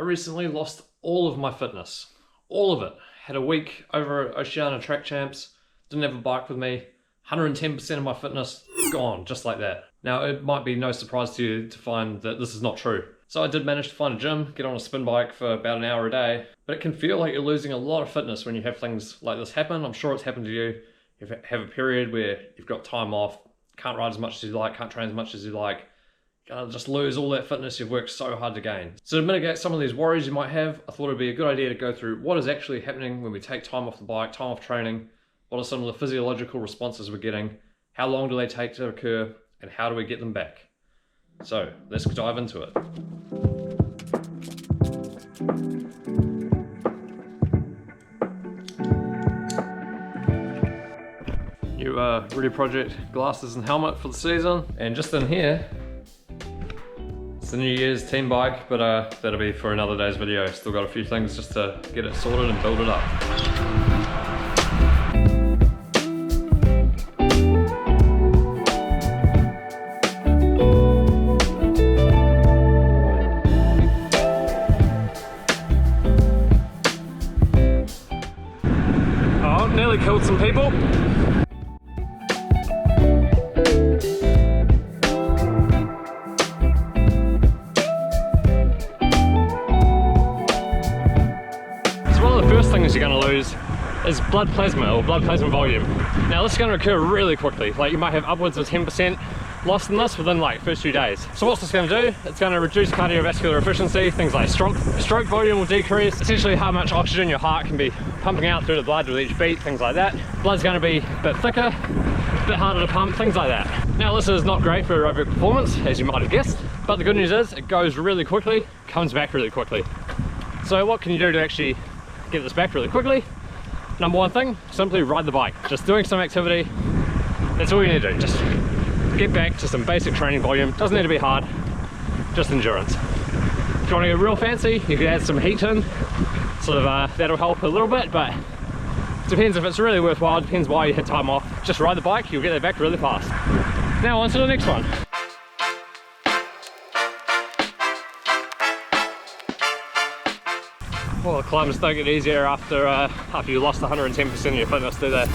recently lost all of my fitness. All of it. Had a week over at Oceania Track Champs, didn't have a bike with me, 110% of my fitness gone, just like that. Now, it might be no surprise to you to find that this is not true. So I did manage to find a gym, get on a spin bike for about an hour a day, but it can feel like you're losing a lot of fitness when you have things like this happen. I'm sure it's happened to you. You have a period where you've got time off, can't ride as much as you like, can't train as much as you like, gonna just lose all that fitness you've worked so hard to gain. So to mitigate some of these worries you might have, I thought it'd be a good idea to go through what is actually happening when we take time off the bike, time off training, what are some of the physiological responses we're getting, how long do they take to occur, and how do we get them back? So let's dive into it. New Ready Project glasses and helmet for the season, and just in here, it's the New Year's team bike, but that'll be for another day's video. Still got a few things just to get it sorted and build it up. Oh, nearly killed some people. First thing you're going to lose is blood plasma or blood plasma volume. Now this is going to occur really quickly, like you might have upwards of 10% loss in this within like first few days. So what's this going to do? It's going to reduce cardiovascular efficiency, things like stroke volume will decrease, essentially how much oxygen your heart can be pumping out through the blood with each beat, things like that. Blood's going to be a bit thicker, a bit harder to pump, things like that. Now this is not great for aerobic performance, as you might have guessed, but the good news is it goes really quickly, comes back really quickly. So what can you do to actually get this back really quickly? Number one thing, simply ride the bike. Just doing some activity, that's all you need to do. Just get back to some basic training volume. Doesn't need to be hard, just endurance. If you want to get real fancy, you can add some heat in, sort of that'll help a little bit, but it depends if it's really worthwhile, depends why you had time off. Just ride the bike, you'll get that back really fast. Now on to the next one. Well, the climbs don't get easier after you lost 110% of your fitness, do they?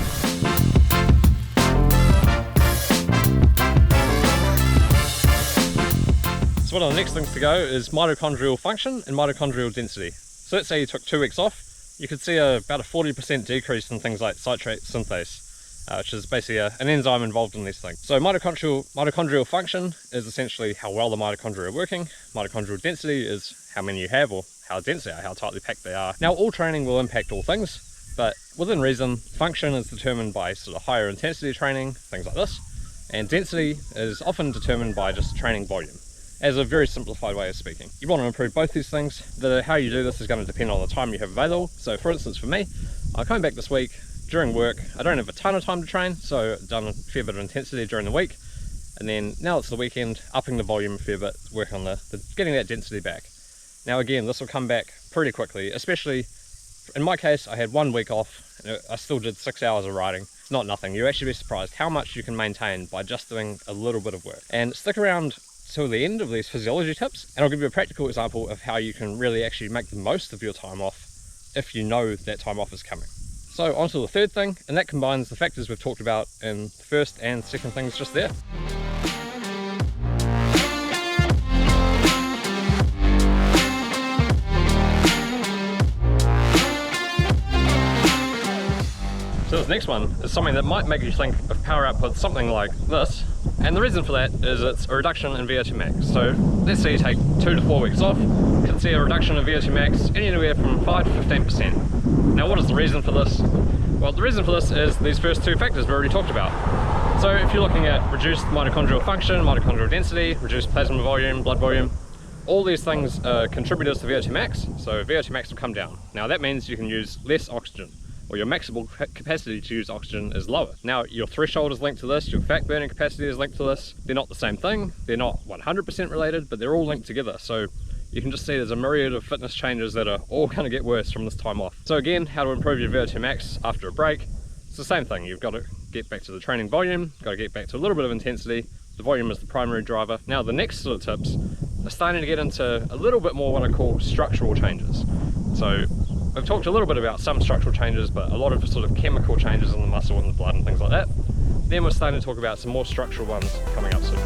So one of the next things to go is mitochondrial function and mitochondrial density. So let's say you took 2 weeks off, you could see about a 40% decrease in things like citrate synthase, which is basically an enzyme involved in these things. So mitochondrial function is essentially how well the mitochondria are working. Mitochondrial density is how many you have or how dense they are, how tightly packed they are. Now all training will impact all things, but within reason, function is determined by sort of higher intensity training, things like this, and density is often determined by just training volume, as a very simplified way of speaking. You want to improve both these things. How you do this is going to depend on the time you have available. So for instance for me, I'm coming back this week during work. I don't have a ton of time to train, so I've done a fair bit of intensity during the week, and then now it's the weekend, upping the volume a fair bit, work on getting that density back. Now again, this will come back pretty quickly, especially in my case. I had 1 week off and I still did 6 hours of riding. Not nothing. You'll actually be surprised how much you can maintain by just doing a little bit of work. And stick around till the end of these physiology tips, and I'll give you a practical example of how you can really actually make the most of your time off if you know that time off is coming. So on to the third thing, and that combines the factors we've talked about in the first and second things just there. So this next one is something that might make you think of power output something like this, and the reason for that is it's a reduction in VO2 Max. So let's say you take 2 to 4 weeks off, you can see a reduction in VO2 Max anywhere from 5 to 15%. Now what is the reason for this? Well, the reason for this is these first two factors we already talked about. So if you're looking at reduced mitochondrial function, mitochondrial density, reduced plasma volume, blood volume, all these things are contributors to VO2 Max, so VO2 Max will come down. Now that means you can use less oxygen, or your maximal capacity to use oxygen is lower. Now your threshold is linked to this, your fat burning capacity is linked to this. They're not the same thing, they're not 100% related, but they're all linked together. So you can just see there's a myriad of fitness changes that are all going to get worse from this time off. So again, how to improve your VO2 Max after a break? It's the same thing. You've got to get back to the training volume, got to get back to a little bit of intensity. The volume is the primary driver. Now the next sort of tips are starting to get into a little bit more what I call structural changes. So we've talked a little bit about some structural changes, but a lot of sort of chemical changes in the muscle and the blood and things like that. Then we're starting to talk about some more structural ones coming up soon.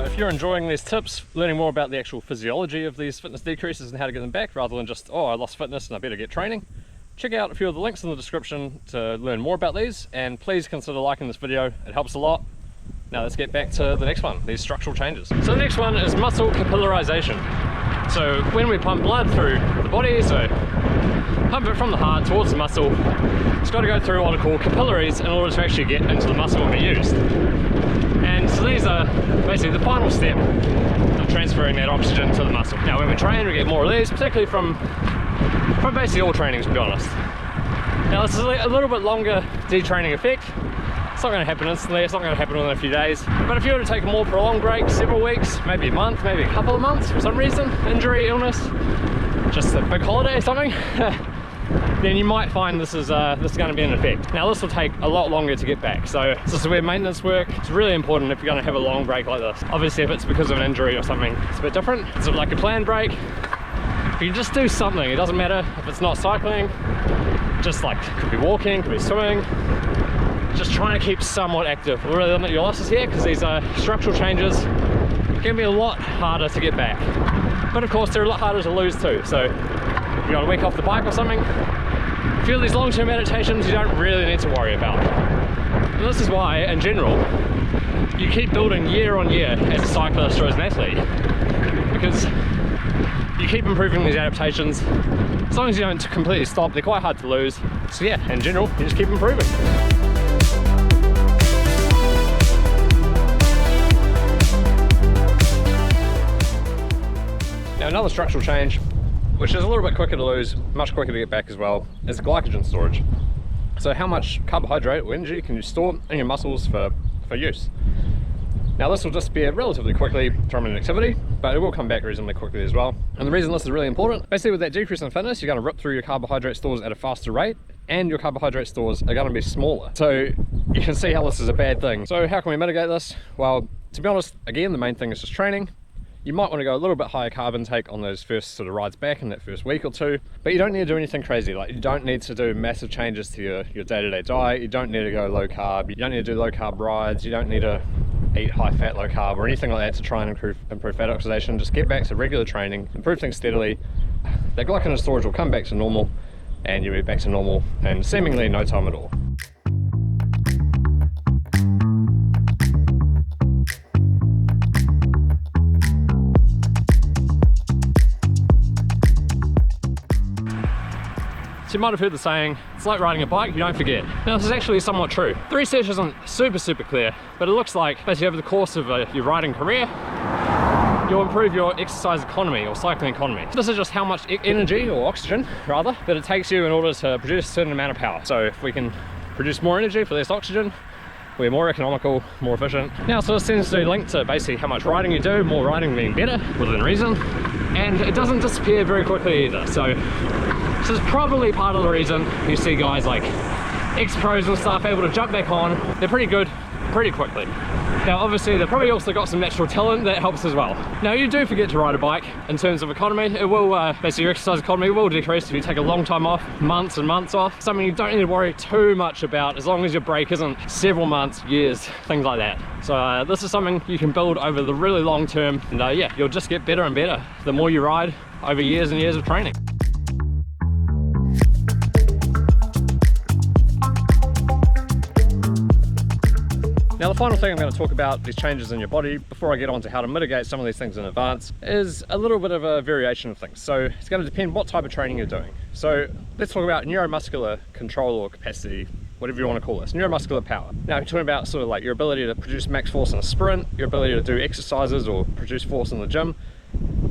If you're enjoying these tips, learning more about the actual physiology of these fitness decreases and how to get them back rather than just, oh, I lost fitness and I better get training, check out a few of the links in the description to learn more about these, and please consider liking this video, it helps a lot. Now let's get back to the next one, these structural changes. So the next one is muscle capillarization. So when we pump blood through the body, so pump it from the heart towards the muscle, it's got to go through what are called capillaries in order to actually get into the muscle and be used. And so these are basically the final step of transferring that oxygen to the muscle. Now when we train, we get more of these, particularly from basically all trainings, to be honest. Now this is a little bit longer detraining effect. It's not going to happen instantly, it's not going to happen within a few days. But if you were to take a more prolonged break, several weeks, maybe a month, maybe a couple of months for some reason, injury, illness, just a big holiday or something, then you might find this is going to be an effect. Now this will take a lot longer to get back, so this is where maintenance work is really important if you're going to have a long break like this. Obviously if it's because of an injury or something, it's a bit different. It's like a planned break. If you just do something, it doesn't matter if it's not cycling, just like could be walking, could be swimming, just trying to keep somewhat active will really limit your losses here, because these structural changes can be a lot harder to get back. But of course they're a lot harder to lose too, so if you got a week off the bike or something, if you have these long-term adaptations you don't really need to worry about. And this is why, in general, you keep building year on year as a cyclist or as an athlete, because you keep improving these adaptations. As long as you don't completely stop, they're quite hard to lose. So yeah, in general, you just keep improving. Now another structural change, which is a little bit quicker to lose, much quicker to get back as well, is glycogen storage. So how much carbohydrate or energy can you store in your muscles for use? Now this will disappear relatively quickly from an activity, but it will come back reasonably quickly as well. And the reason this is really important, basically with that decrease in fitness, you're going to rip through your carbohydrate stores at a faster rate, and your carbohydrate stores are going to be smaller. So you can see how this is a bad thing. So how can we mitigate this? Well, to be honest, again, the main thing is just training. You might want to go a little bit higher carb intake on those first sort of rides back in that first week or two, but you don't need to do anything crazy. Like, you don't need to do massive changes to your day-to-day diet. You don't need to go low carb. You don't need to do low carb rides. You don't need to eat high fat, low carb or anything like that to try and improve fat oxidation. Just get back to regular training, improve things steadily. That glycogen storage will come back to normal, and you'll be back to normal in seemingly no time at all. So you might have heard the saying, it's like riding a bike, you don't forget. Now this is actually somewhat true. The research isn't super clear, but it looks like basically over the course of your riding career, you'll improve your exercise economy or cycling economy. This is just how much energy, or oxygen rather, that it takes you in order to produce a certain amount of power. So if we can produce more energy for less oxygen, we're more economical, more efficient. Now so this tends to link to basically how much riding you do, more riding being better within reason, and it doesn't disappear very quickly either. So this is probably part of the reason you see guys like ex-pros and stuff able to jump back on. They're pretty good pretty quickly. Now obviously they've probably also got some natural talent that helps as well. Now you do forget to ride a bike in terms of economy. It will, basically your exercise economy will decrease if you take a long time off, months and months off. Something you don't need to worry too much about as long as your break isn't several months, years, things like that. So this is something you can build over the really long term, and yeah, you'll just get better and better the more you ride over years and years of training. Now the final thing I'm going to talk about, these changes in your body, before I get on to how to mitigate some of these things in advance, is a little bit of a variation of things. So it's going to depend what type of training you're doing. So let's talk about neuromuscular control or capacity, whatever you want to call this, neuromuscular power. Now you're talking about sort of like your ability to produce max force in a sprint, your ability to do exercises or produce force in the gym.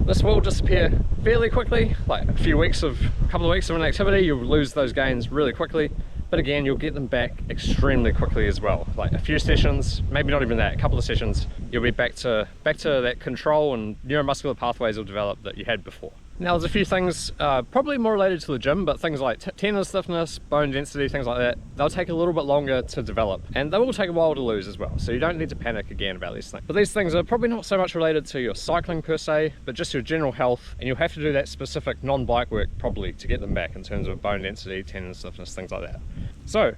This will disappear fairly quickly, like a couple of weeks of an activity, you'll lose those gains really quickly. but again, you'll get them back extremely quickly as well. Like a few sessions, maybe not even that, a couple of sessions, you'll be back to that control, and neuromuscular pathways will develop that you had before. Now there's a few things probably more related to the gym, but things like tendon stiffness, bone density, things like that, they'll take a little bit longer to develop, and they will take a while to lose as well, so you don't need to panic again about these things. But these things are probably not so much related to your cycling per se, but just your general health, and you'll have to do that specific non-bike work probably to get them back in terms of bone density, tendon stiffness, things like that. So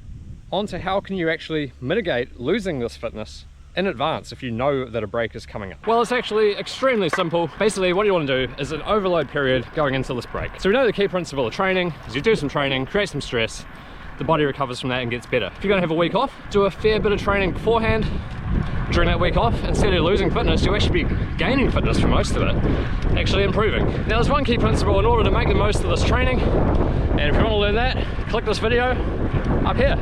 on to how can you actually mitigate losing this fitness in advance if you know that a break is coming up. Well, it's actually extremely simple. Basically what you want to do is an overload period going into this break. So we know the key principle of training is you do some training, create some stress, the body recovers from that and gets better. If you're going to have a week off, do a fair bit of training beforehand. During that week off, instead of losing fitness, you'll actually be gaining fitness for most of it, actually improving. Now there's one key principle in order to make the most of this training, and if you want to learn that, click this video up here.